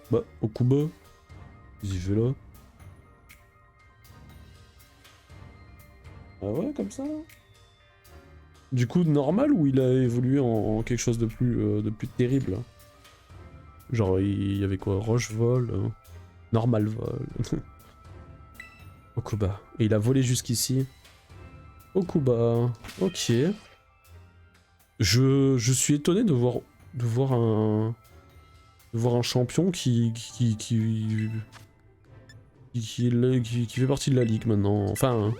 Bah, Okuba. Qu'est-ce qu'il fait là? Ah ouais, comme ça là. Du coup, normal ou il a évolué en quelque chose de plus terrible là. Genre, il y avait quoi? Roche vol, normal vol. Okuba. Et il a volé jusqu'ici. Okuba. Ok. Je suis étonné de voir un champion qui fait partie de la ligue maintenant. Enfin,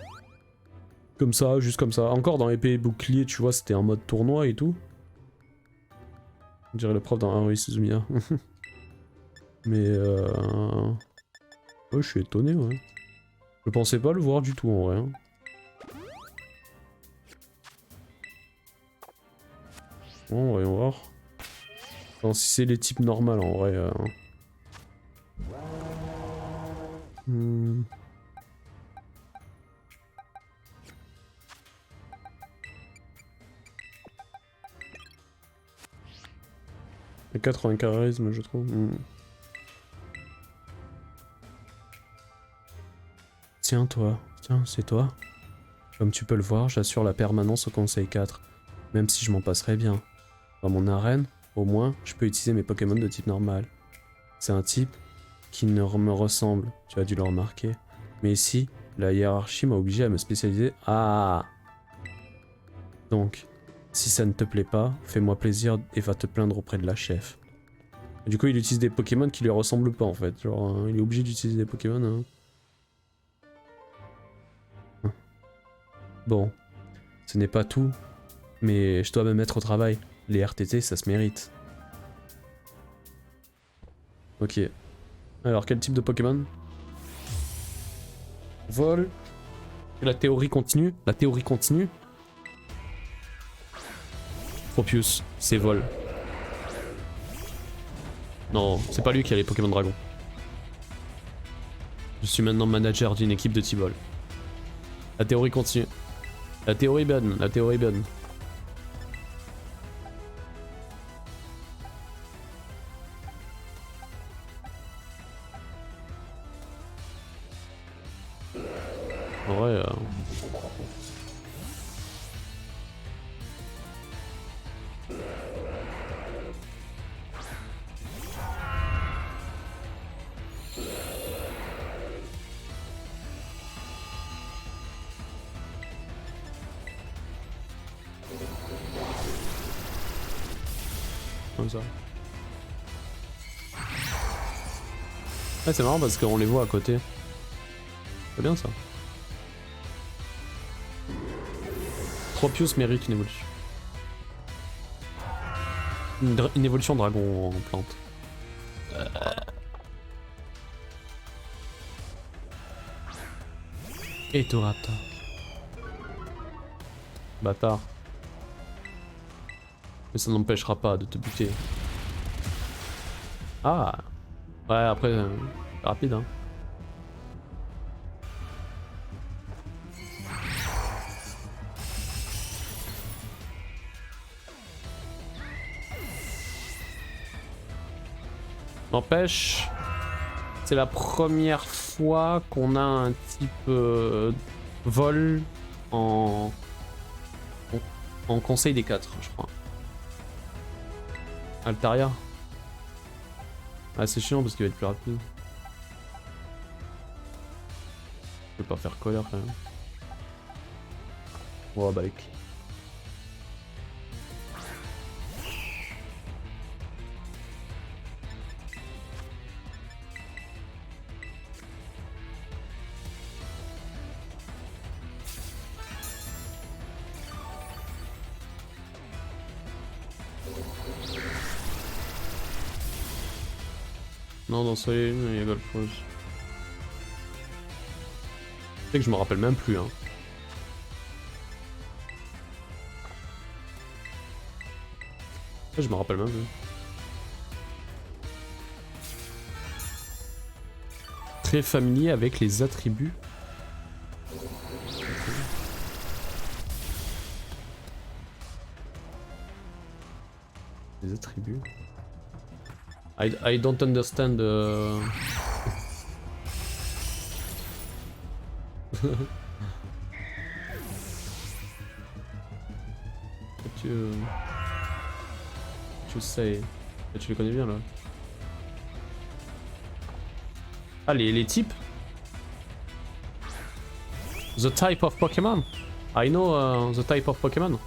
comme ça, juste comme ça. Encore dans épée et bouclier, tu vois, c'était en mode tournoi et tout. On dirait le prof dans Haruhi Suzumiya. Mais ouais, je suis étonné, ouais. Je pensais pas le voir du tout en vrai. Hein. Bon, voyons voir. Enfin, si c'est les types normaux en vrai. Hmm. Et 80 charisme, je trouve. Hmm. Tiens, toi. Tiens, c'est toi. Comme tu peux le voir, j'assure la permanence au Conseil 4. Même si je m'en passerais bien. Dans mon arène, au moins, je peux utiliser mes Pokémon de type normal. C'est un type qui ne me ressemble, tu as dû le remarquer. Mais ici, la hiérarchie m'a obligé à me spécialiser. Ah! Donc, si ça ne te plaît pas, fais-moi plaisir et va te plaindre auprès de la chef. Et du coup, il utilise des Pokémon qui lui ressemblent pas en fait. Genre, il est obligé d'utiliser des Pokémon. Hein. Bon, ce n'est pas tout, mais je dois me mettre au travail. Les RTT, ça se mérite. Ok. Alors, quel type de Pokémon? Vol. La théorie continue. La théorie continue. Tropius, c'est vol. Non, c'est pas lui qui a les Pokémon Dragon. Je suis maintenant manager d'une équipe de T-Ball. La théorie continue. La théorie est bonne, la théorie est bonne. En vrai, comme ça. Ouais, c'est marrant parce qu'on les voit à côté. C'est bien ça. Tropius mérite une évolution. Une évolution dragon en plante. Et Toraptor. Bâtard. Mais ça n'empêchera pas de te buter. Ah. Ouais, après, rapide hein. N'empêche, c'est la première fois qu'on a un type vol en... en conseil des 4, je crois. Altaria. Ah, c'est chiant parce qu'il va être plus rapide. Je vais pas faire colère quand même. Oh bah les clés. Non, dans Soleil il y a Golf Rose. C'est que je me rappelle même plus, hein. Je me rappelle même plus. Très familier avec les attributs. Les attributs. I don't understand. Tu sais. Tu les connais bien là. Ah, les types. The type of Pokémon. I know the type of Pokémon.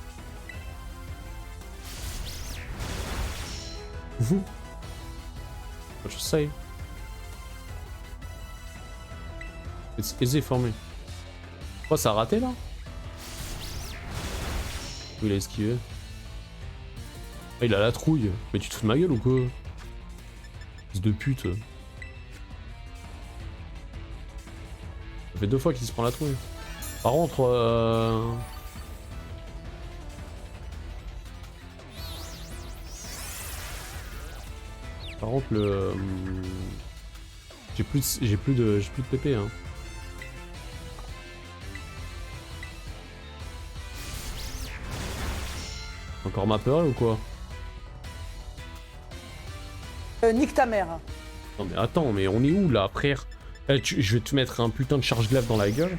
What you say? It's easy for me. Oh, ça a raté là? Il a esquivé. Ah, il a la trouille. Mais tu te fous de ma gueule ou quoi? Fils de pute. Ça fait 2 fois qu'il se prend la trouille. Par contre, le... J'ai plus de PP hein. Encore ma peur ou quoi? Nique ta mère. Non mais attends, mais on est où là, frère? Je vais te mettre un putain de charge-glaive dans la gueule.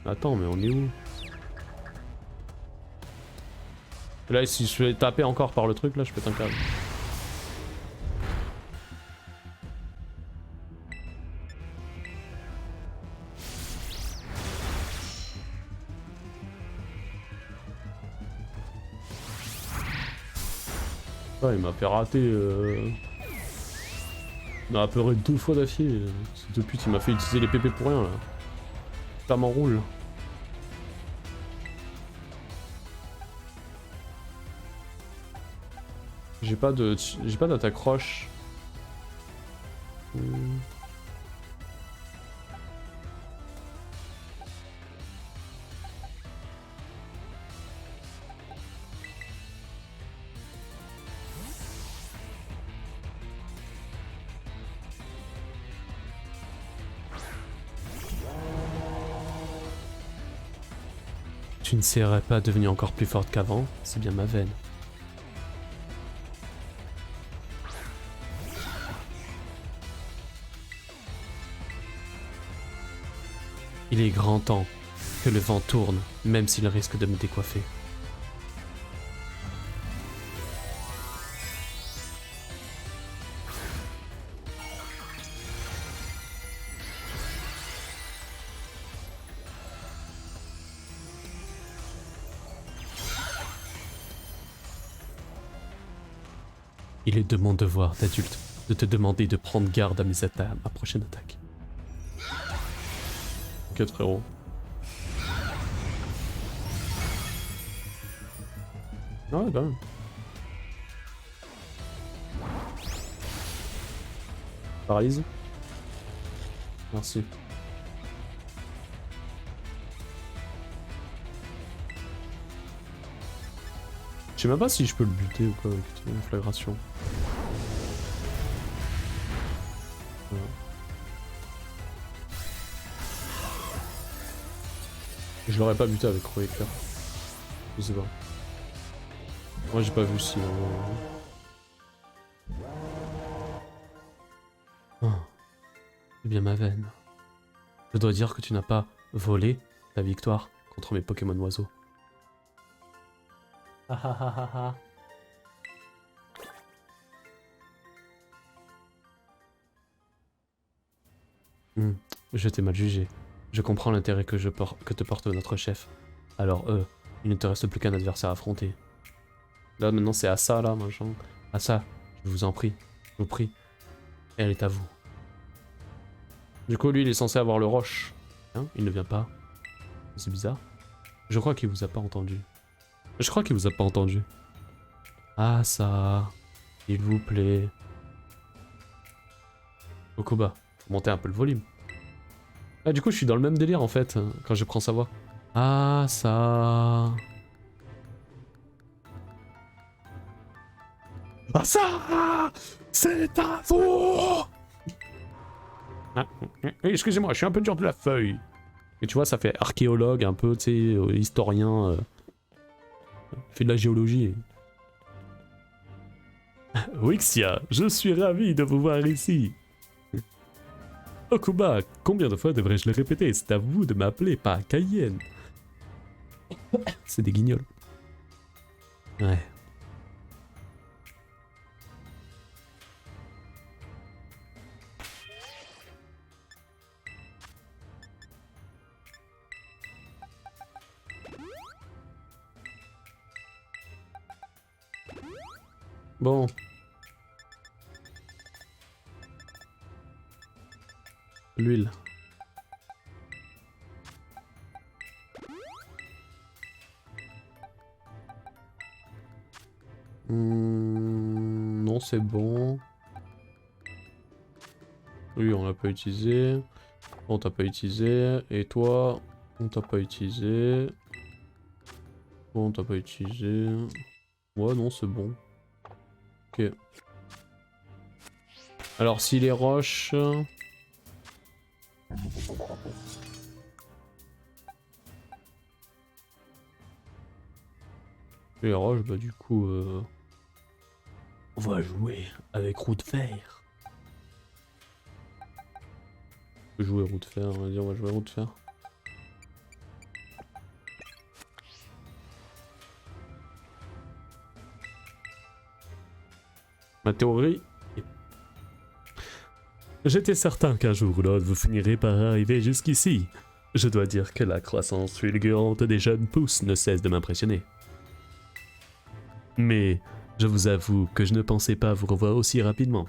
Attends, mais on est où? Là, si je vais taper encore par le truc, là, je pète un câble. Ah, il m'a fait rater. Il m'a apeuré 2 fois d'affilée. Ce pute, il m'a fait utiliser les PP pour rien là. Ça m'enroule. J'ai pas d'attaque roche. Tu ne serais pas devenue encore plus forte qu'avant, c'est bien ma veine. Il est grand temps que le vent tourne, même s'il risque de me décoiffer. Il est de mon devoir d'adulte de te demander de prendre garde à ma prochaine attaque. Ok frérot. Ah ouais, bah même. Paralyse. Merci. Je sais même pas si je peux le buter ou quoi avec une flagration. Ouais. Je l'aurais pas buté avec Croix Éclair. Je sais pas. Moi j'ai pas vu si... Oh. C'est bien ma veine. Je dois dire que tu n'as pas volé ta victoire contre mes Pokémon oiseaux. Je t'ai mal jugé. Je comprends l'intérêt que te porte notre chef. Alors il ne te reste plus qu'un adversaire à affronter. Là maintenant c'est Assa là, machin. Assa, je vous en prie, je vous prie. Elle est à vous. Du coup lui il est censé avoir le roche. Hein, il ne vient pas. C'est bizarre. Je crois qu'il vous a pas entendu. Je crois qu'il vous a pas entendu. Assa, s'il vous plaît. Okuba, faut monter un peu le volume. Ah du coup je suis dans le même délire en fait, quand je prends sa voix. Assa. Assa, c'est à vous. Ah, excusez-moi, je suis un peu dur de la feuille. Et tu vois, ça fait archéologue, un peu, tu sais, historien. Fait de la géologie. Wixia, je suis ravi de vous voir ici. Okuba, combien de fois devrais-je le répéter? C'est à vous de m'appeler, pas Cayenne. C'est des guignols. Ouais. Bon. L'huile. Non, c'est bon. Oui, on l'a pas utilisé. On t'a pas utilisé. Et toi, on t'a pas utilisé. Bon, on t'a pas utilisé. Ouais, non, c'est bon. Ok. Alors, si les roches... Les roches, bah du coup... On va jouer avec roue de fer. On peut jouer roue de fer, vas-y, on va jouer roue de fer. Ma théorie... J'étais certain qu'un jour ou l'autre vous finirez par arriver jusqu'ici. Je dois dire que la croissance fulgurante des jeunes pousses ne cesse de m'impressionner. Mais je vous avoue que je ne pensais pas vous revoir aussi rapidement.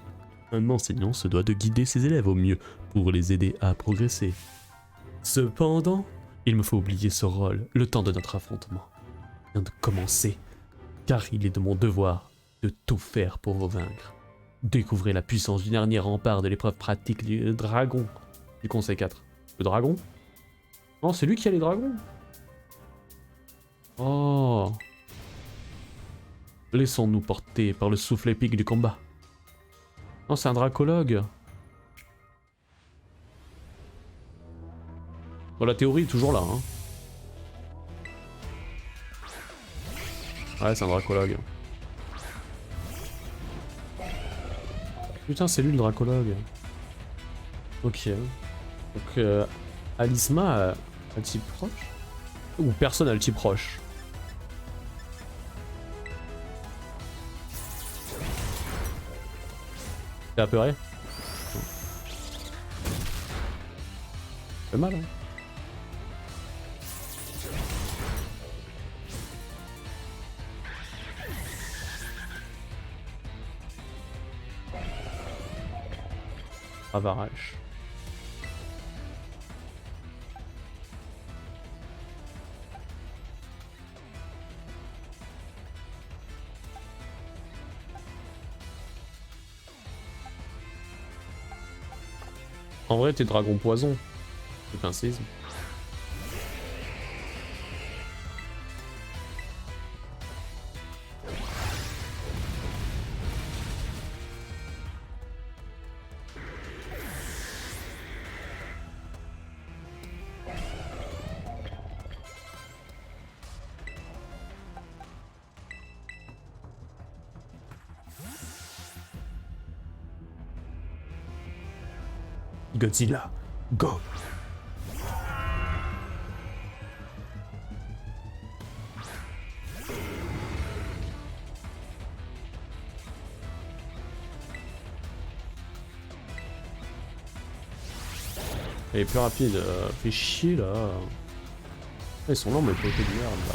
Un enseignant se doit de guider ses élèves au mieux pour les aider à progresser. Cependant, il me faut oublier ce rôle, le temps de notre affrontement vient de commencer, car il est de mon devoir de tout faire pour vous vaincre. Découvrez la puissance du dernier rempart de l'épreuve pratique du dragon du Conseil 4. Le dragon? Non, c'est lui qui a les dragons. Oh. Laissons-nous porter par le souffle épique du combat. Non, c'est un dracologue. Bon, la théorie est toujours là, hein. Ouais, c'est un dracologue. Putain, c'est lui le dracologue. Ok. Donc, Alisma a le type proche? Ou personne a le type proche? T'es apeuré? Ça fait mal, hein. Avarache. En vrai, t'es dragon poison. C'est un séisme. Godzilla, go! Elle est plus rapide, fais chier là. Ils sont lents mais pas de merde là.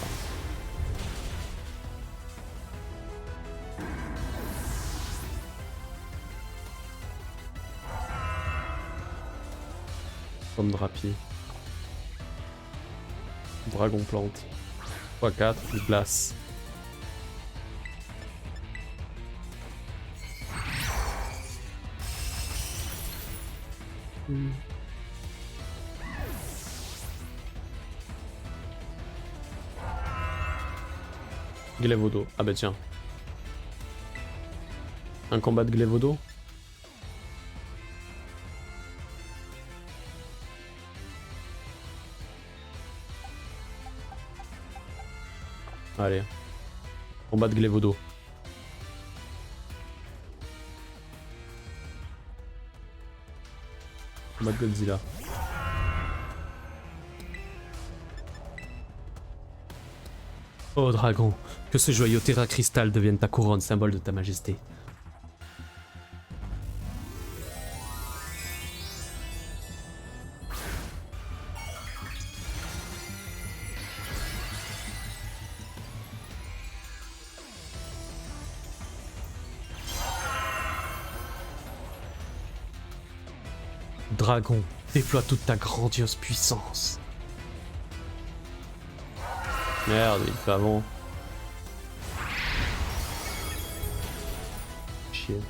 Comme drapier. Dragon plante. x4, glace. Glévodo. Ah bah tiens. Un combat de Glévodo. Allez. Combat de Glévodo. mode Godzilla. Oh dragon, que ce joyau Terra Crystal devienne ta couronne, symbole de ta majesté. Dragon, déploie toute ta grandiose puissance. Merde, il fait avant. Chier.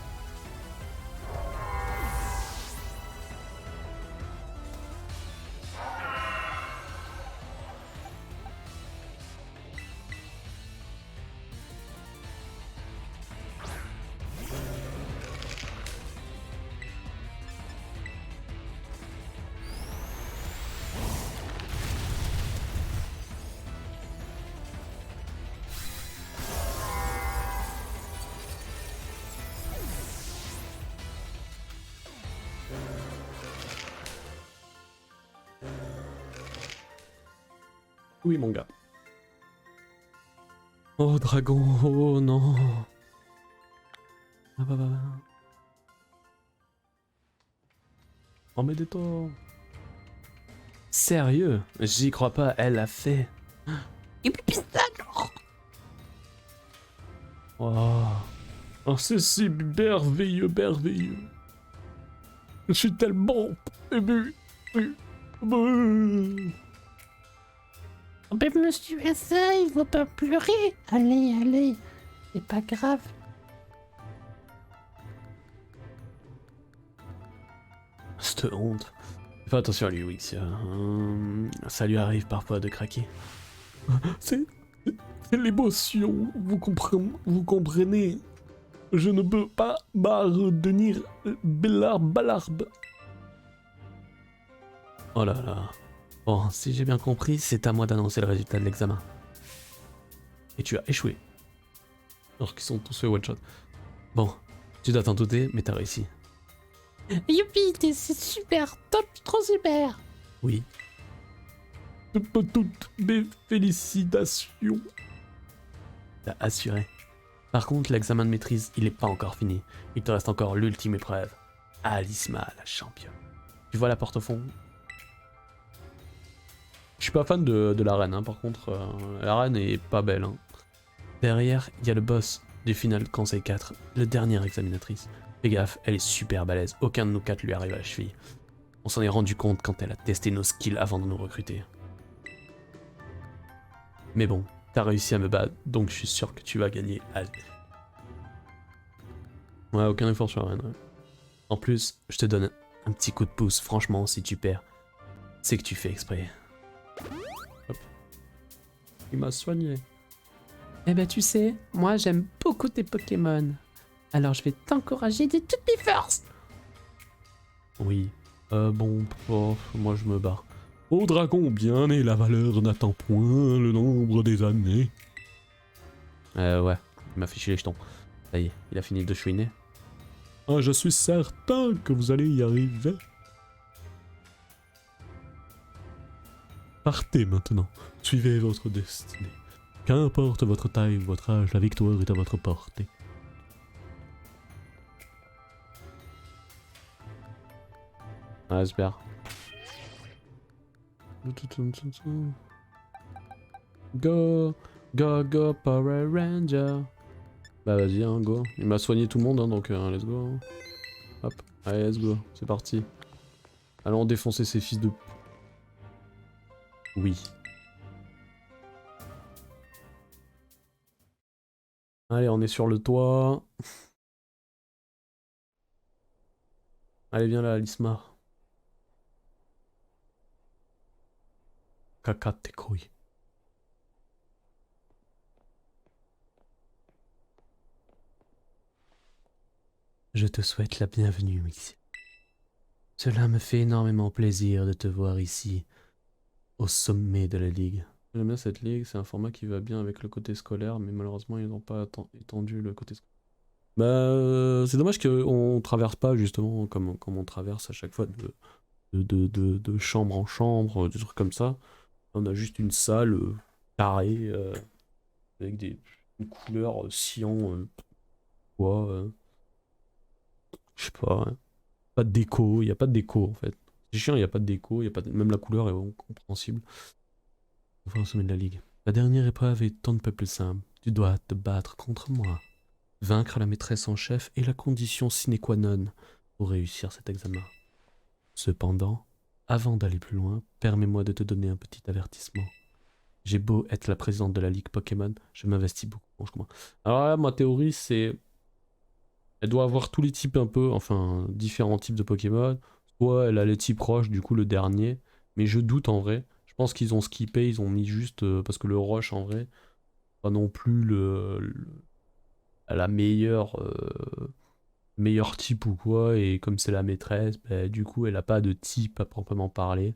Oui, mon gars. Oh, dragon, oh non. Ah bah bah. Oh, mais détends. Sérieux? J'y crois pas, elle l'a fait. Oh. Oh, c'est si merveilleux, merveilleux. Je suis tellement ému. Mais monsieur Essa, il faut pas pleurer. Allez, allez, c'est pas grave. Cette honte. Fais attention à lui, Wix. Ça lui arrive parfois de craquer. C'est l'émotion, vous comprenez. Je ne peux pas m'arrêter Balarbe. Oh là là. Bon, si j'ai bien compris, c'est à moi d'annoncer le résultat de l'examen. Et tu as échoué. Alors qu'ils sont tous fait one shot. Bon, tu dois t'en douter, mais t'as réussi. Youpi, c'est super, top, trop super. Oui. Toutes mes félicitations. T'as assuré. Par contre, l'examen de maîtrise, il est pas encore fini. Il te reste encore l'ultime épreuve. Alisma, la championne. Tu vois la porte au fond? Je suis pas fan de l'arène, hein, par contre. L'arène est pas belle. Hein. Derrière, il y a le boss du final Conseil 4, le dernier examinatrice. Fais gaffe, elle est super balèze. Aucun de nous quatre lui arrive à la cheville. On s'en est rendu compte quand elle a testé nos skills avant de nous recruter. Mais bon, t'as réussi à me battre, donc je suis sûr que tu vas gagner. Allez. Ouais, aucun effort sur l'arène. Ouais. En plus, je te donne un petit coup de pouce. Franchement, si tu perds, c'est que tu fais exprès. Hop. Il m'a soigné. Eh ben tu sais, moi j'aime beaucoup tes Pokémon. Alors je vais t'encourager de toutes mes forces. Oui. Bon, oh, moi je me barre. Au dragon bien né, la valeur n'attend point le nombre des années. Ouais, il m'a fiché les jetons. Ça y est, il a fini de chouiner. Ah, je suis certain que vous allez y arriver. Partez maintenant, suivez votre destinée. Qu'importe votre taille ou votre âge, la victoire est à votre portée. Ah, j'espère. Go, go, go, Power Ranger. Bah vas-y, hein, go. Il m'a soigné tout le monde, hein, donc let's go. Hein. Hop, allez, let's go, c'est parti. Allons défoncer ces fils de... Oui. Allez, on est sur le toit. Allez, viens là, Lismar. Caca tes couilles. Je te souhaite la bienvenue ici. Cela me fait énormément plaisir de te voir ici, au sommet de la ligue. J'aime bien cette ligue, c'est un format qui va bien avec le côté scolaire, mais malheureusement ils n'ont pas étendu le côté scolaire. Bah, c'est dommage qu'on traverse pas justement comme on traverse à chaque fois de chambre en chambre, des trucs comme ça. On a juste une salle carrée avec une couleur cyan, quoi. Je sais pas. Hein. Pas de déco, il n'y a pas de déco en fait. C'est chiant, il n'y a pas de déco, y a pas de... même la couleur est incompréhensible. Enfin, au sommet de la ligue. La dernière épreuve est tant de peuple simple. Tu dois te battre contre moi. Vaincre la maîtresse en chef est la condition sine qua non pour réussir cet examen. Cependant, avant d'aller plus loin, permets-moi de te donner un petit avertissement. J'ai beau être la présidente de la ligue Pokémon, je m'investis beaucoup. Franchement. Alors là, ma théorie, c'est... Elle doit avoir tous les types un peu, enfin, différents types de Pokémon. Soit elle a les types roches, du coup le dernier. Mais je doute en vrai. Je pense qu'ils ont skippé, ils ont mis juste... parce que le roche, en vrai, pas non plus la meilleure... meilleur type ou quoi. Et comme c'est la maîtresse, bah, du coup, elle a pas de type à proprement parler.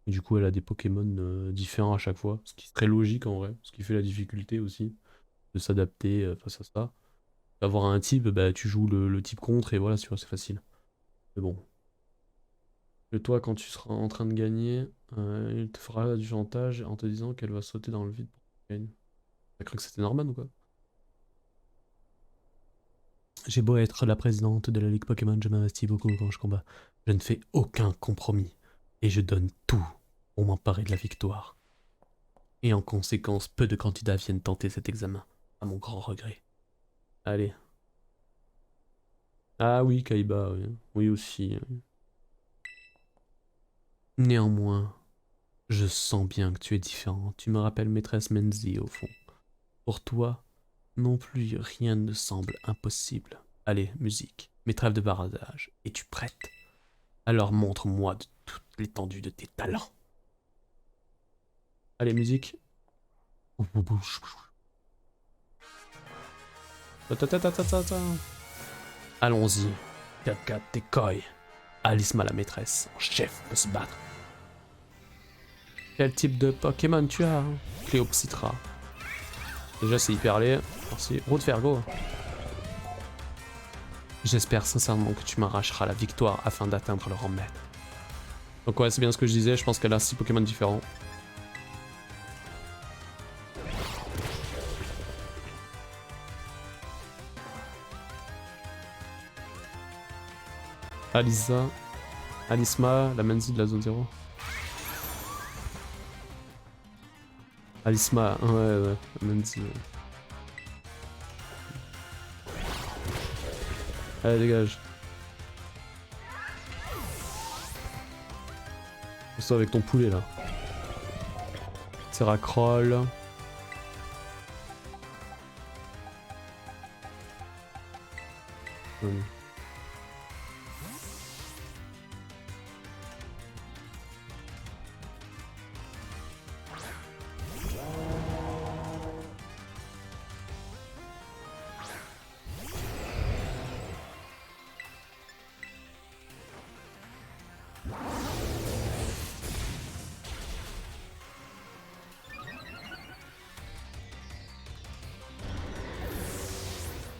Et du coup, elle a des Pokémon différents à chaque fois. Ce qui serait logique en vrai. Ce qui fait la difficulté aussi. De s'adapter face à ça. Avoir un type, bah, tu joues le type contre et voilà, tu vois, c'est facile. Mais bon. Et toi, quand tu seras en train de gagner, il te fera du chantage en te disant qu'elle va sauter dans le vide pour que tu gagnes. T'as cru que c'était Norman ou quoi? J'ai beau être la présidente de la Ligue Pokémon, je m'investis beaucoup quand je combats. Je ne fais aucun compromis. Et je donne tout pour m'emparer de la victoire. Et en conséquence, peu de candidats viennent tenter cet examen, à mon grand regret. Allez. Ah oui, Kaiba, oui, oui aussi. Néanmoins, je sens bien que tu es différent. Tu me rappelles maîtresse Menzi au fond. Pour toi, non plus rien ne semble impossible. Allez, musique, mes trêves de baradage. Es-tu prête? Alors montre-moi de toute l'étendue de tes talents. Allez, musique. Allons-y. Kaka Tekoi. Alisma la maîtresse en chef peut se battre. Quel type de Pokémon tu as, hein? Cléopsitra. Déjà c'est hyper laid. Merci. Route Fergo. J'espère sincèrement que tu m'arracheras la victoire afin d'atteindre le rang maître. Donc ouais, c'est bien ce que je disais, je pense qu'elle a 6 Pokémon différents. Alisa, Alisma, la Manzi de la zone 0. Alisma, ouais, la Manzi. Ouais. Allez, dégage. Fais-toi avec ton poulet là. Terracroll.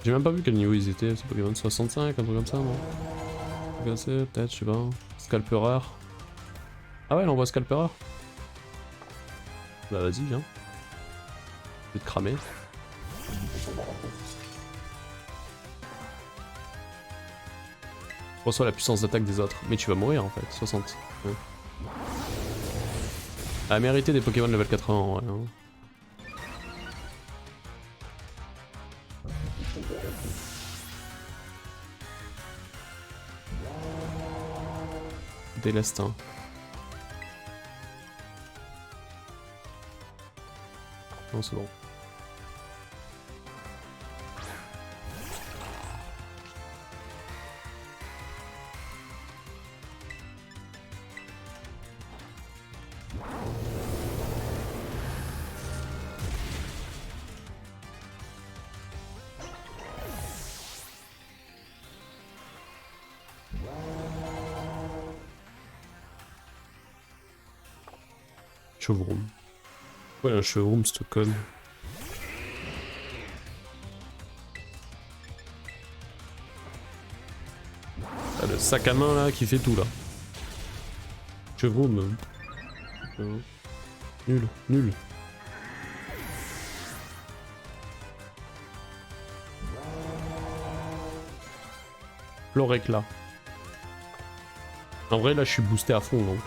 J'ai même pas vu quel niveau ils étaient, c'est Pokémon 65, un truc comme ça, non? Peut-être, je sais pas. Scalperer. Ah ouais, elle envoie Scalperer. Bah vas-y, viens. Je vais te cramer. Reçois la puissance d'attaque des autres. Mais tu vas mourir en fait, 60. Ouais. Elle a mérité des Pokémon level 80 en vrai. Hein. Délestin. Non, c'est bon. Chevroom. Ouais, un Chevroom Stockholm. Ah, le sac à main là qui fait tout là. Chevron, nul, nul. Floréclat. En vrai, là, je suis boosté à fond, donc...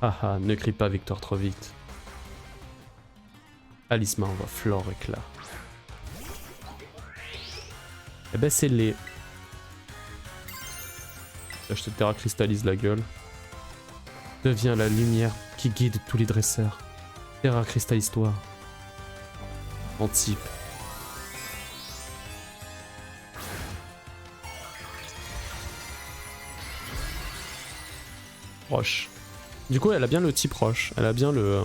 Ah ah, ne crie pas victoire trop vite. Alisma, on va Floréclat. Eh ben, c'est les... Là, je te terra cristallise la gueule. Deviens la lumière qui guide tous les dresseurs. Terra cristallise-toi. En type. Roche. Du coup, elle a bien le type roche. Elle a bien le...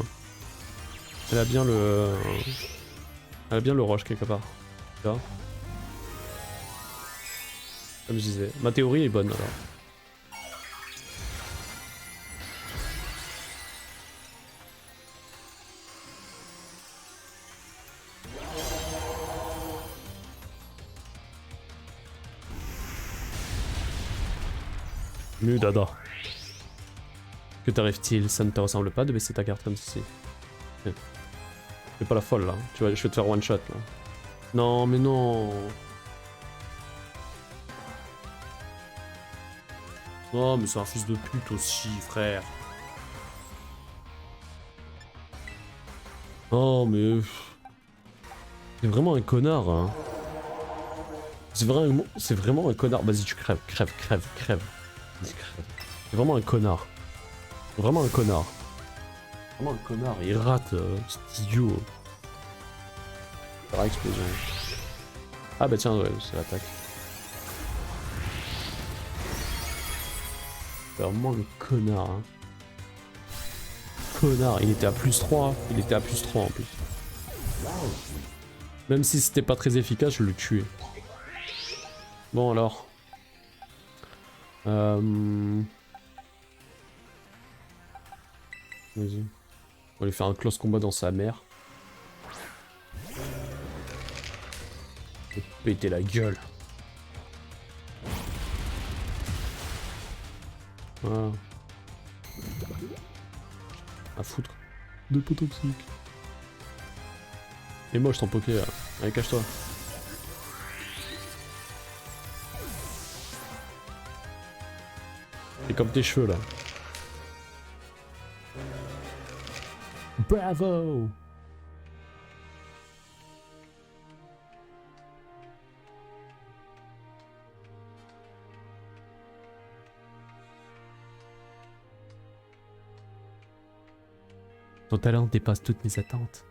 Elle a bien le... Elle a bien le roche quelque part. Tu vois ? Comme je disais. Ma théorie est bonne alors. Dada. Que t'arrive-t-il? Ça ne te ressemble pas de baisser ta carte comme ceci. Fais pas la folle là. Tu vois, je vais te faire one shot là. Non, mais non. Oh, mais c'est un fils de pute aussi, frère. Oh, mais... C'est vraiment un connard, hein. C'est vraiment un connard. Vas-y, tu crèves, crève, crève, crève. Vas-y, crève. C'est vraiment un connard. Vraiment un connard. Vraiment un connard, il rate, cet idiot. Par explosion. Ah bah tiens, ouais, c'est l'attaque. C'est vraiment un connard, hein. Connard, il était à plus 3. Il était à plus 3 en plus. Même si c'était pas très efficace, je le tuais. Bon alors. Vas-y. On va lui faire un close combat dans sa mère. Péter la gueule. Voilà. À foutre. De peau toxique. Et moche ton poké là. Allez, cache-toi. C'est comme tes cheveux là. Bravo! Ton talent dépasse toutes mes attentes.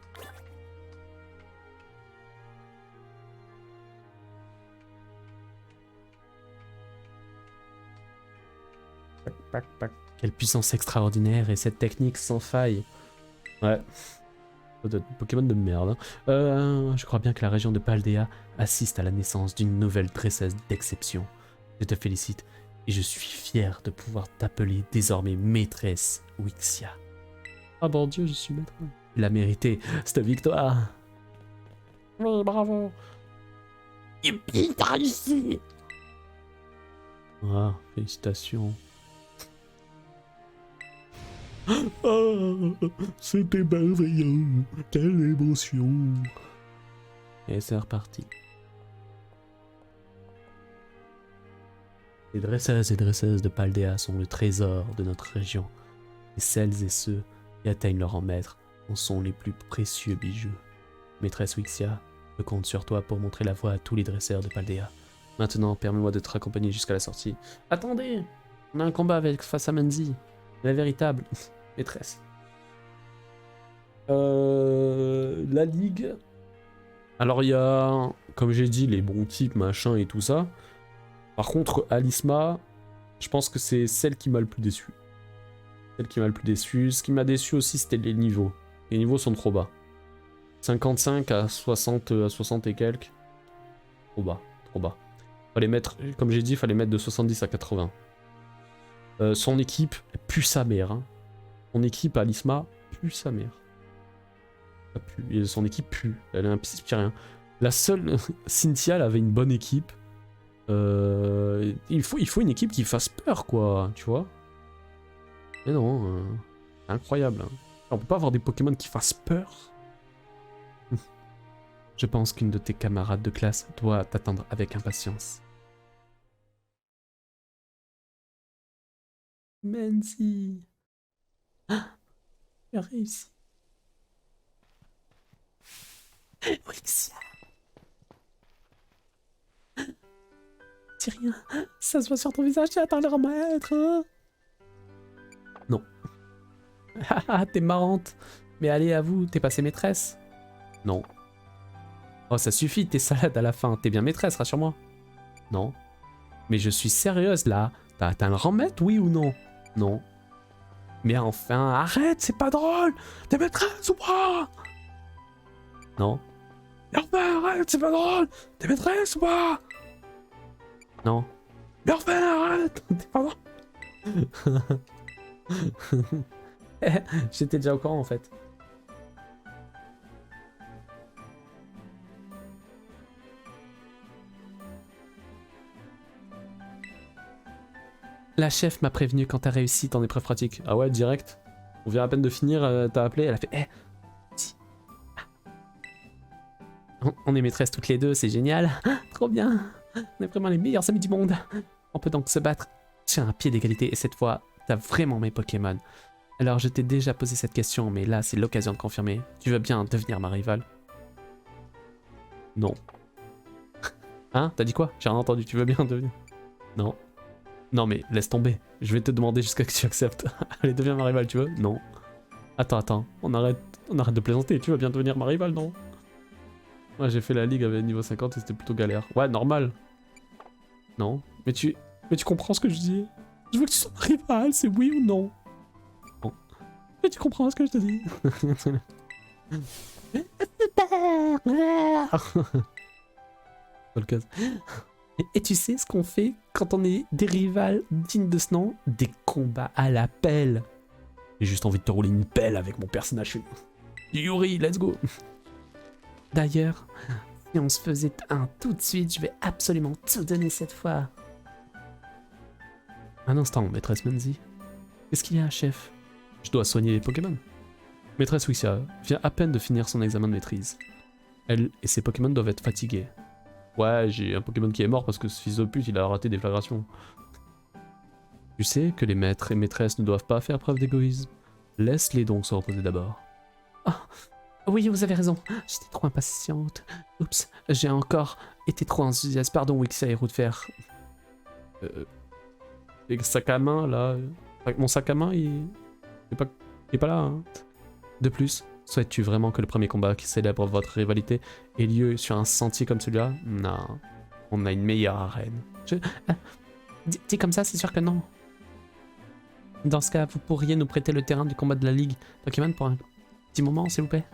Quelle puissance extraordinaire et cette technique sans faille. Ouais. Pokémon de merde. Je crois bien que la région de Paldea assiste à la naissance d'une nouvelle dresseuse d'exception. Je te félicite et je suis fier de pouvoir t'appeler désormais maîtresse Wixia. Ah bon Dieu, je suis maître. Il a mérité cette victoire. Oui, bravo. Youpi, t'as réussi. Ah, félicitations. Ah, c'était merveilleux. Quelle émotion. Et c'est reparti. Les dresseuses et dresseuses de Paldea sont le trésor de notre région. Et celles et ceux qui atteignent leur rang maître en sont les plus précieux bijoux. Maîtresse Wixia, je compte sur toi pour montrer la voie à tous les dresseurs de Paldea. Maintenant, permets-moi de te raccompagner jusqu'à la sortie. Attendez! On a un combat face à Manzi, la véritable maîtresse. La ligue. Alors il y a, comme j'ai dit, les bons types, machin et tout ça. Par contre, Alisma, je pense que c'est celle qui m'a le plus déçu. Celle qui m'a le plus déçu. Ce qui m'a déçu aussi, c'était les niveaux. Les niveaux sont trop bas. 55 à 60 et quelques. Trop bas, trop bas. Fallait mettre, comme j'ai dit, fallait mettre de 70 à 80. Son équipe pue sa mère. Hein. Son équipe, Alisma, pue sa mère. Ça pue. Et son équipe pue. Elle est un rien. La seule, Cynthia, elle avait une bonne équipe. Il faut une équipe qui fasse peur, quoi, tu vois. Mais non, c'est incroyable. Hein. On peut pas avoir des Pokémon qui fassent peur. Je pense qu'une de tes camarades de classe doit t'attendre avec impatience. Menzi. Ah, tu as réussi. Wixia. Dis rien, ça se voit sur ton visage, tu attends le remettre. Hein. Non. Haha, t'es marrante. Mais allez, avoue, t'es passée maîtresse. Non. Oh, ça suffit, t'es salade à la fin. T'es bien maîtresse, rassure-moi. Non. Mais je suis sérieuse, là. T'as atteint le rang maître, oui ou non? Non. Mais enfin, arrête, c'est pas drôle. T'es maîtresse ou pas? Non. Mais enfin, arrête, c'est pas drôle. T'es maîtresse ou pas? Non. Mais enfin, arrête. T'es pas drôle. J'étais déjà au courant, en fait. La chef m'a prévenu quand t'as réussi ton épreuve pratique. Ah ouais, direct. On vient à peine de finir, t'as appelé, elle a fait si. On est maîtresses toutes les deux, c'est génial. Trop bien. On est vraiment les meilleurs amis du monde. On peut donc se battre sur un pied d'égalité et cette fois, t'as vraiment mes Pokémon. Alors je t'ai déjà posé cette question, mais là c'est l'occasion de confirmer. Tu veux bien devenir ma rivale? Non. Hein? T'as dit quoi? J'ai rien entendu, tu veux bien devenir? Non. Non mais laisse tomber, je vais te demander jusqu'à ce que tu acceptes. Allez, deviens ma rivale, tu veux? Non. Attends, on arrête de plaisanter, tu veux bien devenir ma rivale, non? Moi j'ai fait la ligue avec niveau 50 et c'était plutôt galère. Ouais, normal. Non. Mais tu comprends ce que je dis? Je veux que tu sois ma rivale, c'est oui ou non? Non. Mais tu comprends ce que je te dis? Super. Et tu sais ce qu'on fait quand on est des rivales dignes de ce nom? Des combats à la pelle. J'ai juste envie de te rouler une pelle avec mon personnage. Yuri, let's go. D'ailleurs, si on se faisait un tout de suite, je vais absolument tout donner cette fois. Un instant, maîtresse Menzi. Qu'est-ce qu'il y a, chef? Je dois soigner les Pokémon. Maîtresse Wixia vient à peine de finir son examen de maîtrise. Elle et ses Pokémon doivent être fatigués. Ouais, j'ai un Pokémon qui est mort parce que ce fils de pute, il a raté des flagrations. Tu sais que les maîtres et maîtresses ne doivent pas faire preuve d'égoïsme. Laisse-les donc se reposer d'abord. Oh, oui, vous avez raison. J'étais trop impatiente. Oups, j'ai encore été trop enthousiaste. Pardon, Wixia et Roue de Fer. Les sacs à main, là... Mon sac à main, il est pas là, hein. De plus, souhaites-tu vraiment que le premier combat qui célèbre votre rivalité ait lieu sur un sentier comme celui-là? Non. On a une meilleure arène. Dit comme ça, c'est sûr que non. Dans ce cas, vous pourriez nous prêter le terrain du combat de la Ligue Pokémon pour un petit moment, s'il vous plaît?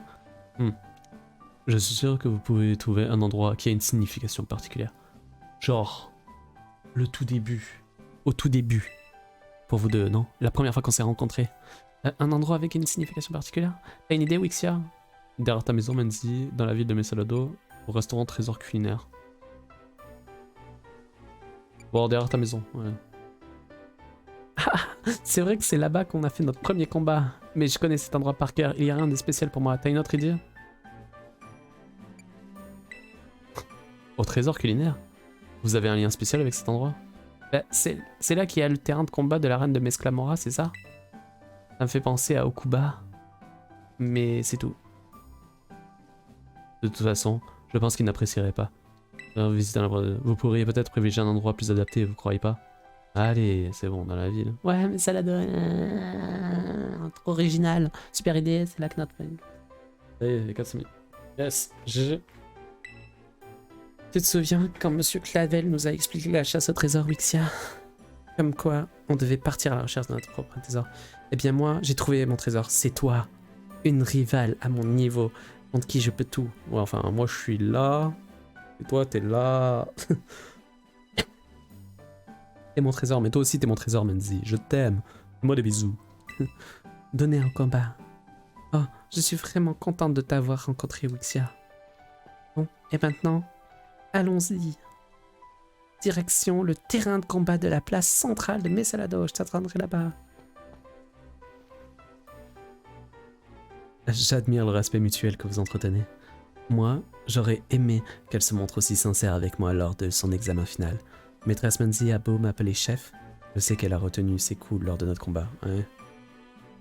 Je suis sûr que vous pouvez trouver un endroit qui a une signification particulière. Genre, le tout début. Au tout début. Pour vous deux, non? La première fois qu'on s'est rencontrés. Un endroit avec une signification particulière? T'as une idée, Wixia? Derrière ta maison, Menzi, dans la ville de Mesalado, au restaurant Trésor Culinaire. Bon, derrière ta maison, ouais. C'est vrai que c'est là-bas qu'on a fait notre premier combat. Mais je connais cet endroit par cœur, il y a rien de spécial pour moi. T'as une autre idée? Au Trésor Culinaire? Vous avez un lien spécial avec cet endroit? Bah, c'est là qu'il y a le terrain de combat de la reine de Mesclamora, c'est ça? Ça me fait penser à Okuba. Mais c'est tout. De toute façon, je pense qu'il n'apprécierait pas. Vous pourriez peut-être privilégier un endroit plus adapté, vous croyez pas? Allez, c'est bon, dans la ville. Ouais, mais ça la donne... trop original. Super idée, c'est là que notre... Allez, 4 minutes. Yes, GG. Tu te souviens quand Monsieur Clavel nous a expliqué la chasse au trésor, Wixia? Comme quoi, on devait partir à la recherche de notre propre trésor. Eh bien moi, j'ai trouvé mon trésor, c'est toi. Une rivale à mon niveau, contre qui je peux tout. Ouais, enfin, moi je suis là, et toi t'es là. T'es mon trésor, mais toi aussi t'es mon trésor, Menzi. Je t'aime. Moi des bisous. Donner un combat. Oh, je suis vraiment contente de t'avoir rencontré, Wixia. Bon, et maintenant, allons-y. Direction le terrain de combat de la place centrale de Mesalado. Je t'attendrai là-bas. j'admire le respect mutuel que vous entretenez. Moi, j'aurais aimé qu'elle se montre aussi sincère avec moi lors de son examen final. Maîtresse Manzi a beau m'appeler chef, je sais qu'elle a retenu ses coups lors de notre combat. Ouais.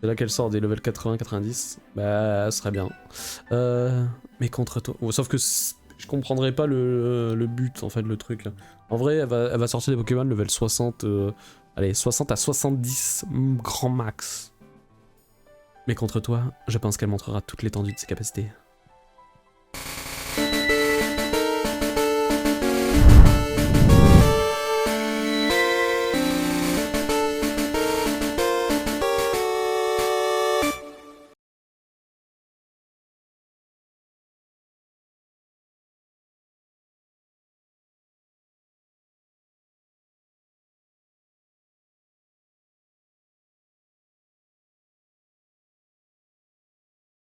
C'est là qu'elle sort des levels 80-90. Bah, ce serait bien. Mais contre toi... Bon, sauf que je comprendrais pas le but, en fait, le truc, là. En vrai, elle va sortir des Pokémon level 60... allez, 60 à 70, grand max. Mais contre toi, je pense qu'elle montrera toute l'étendue de ses capacités.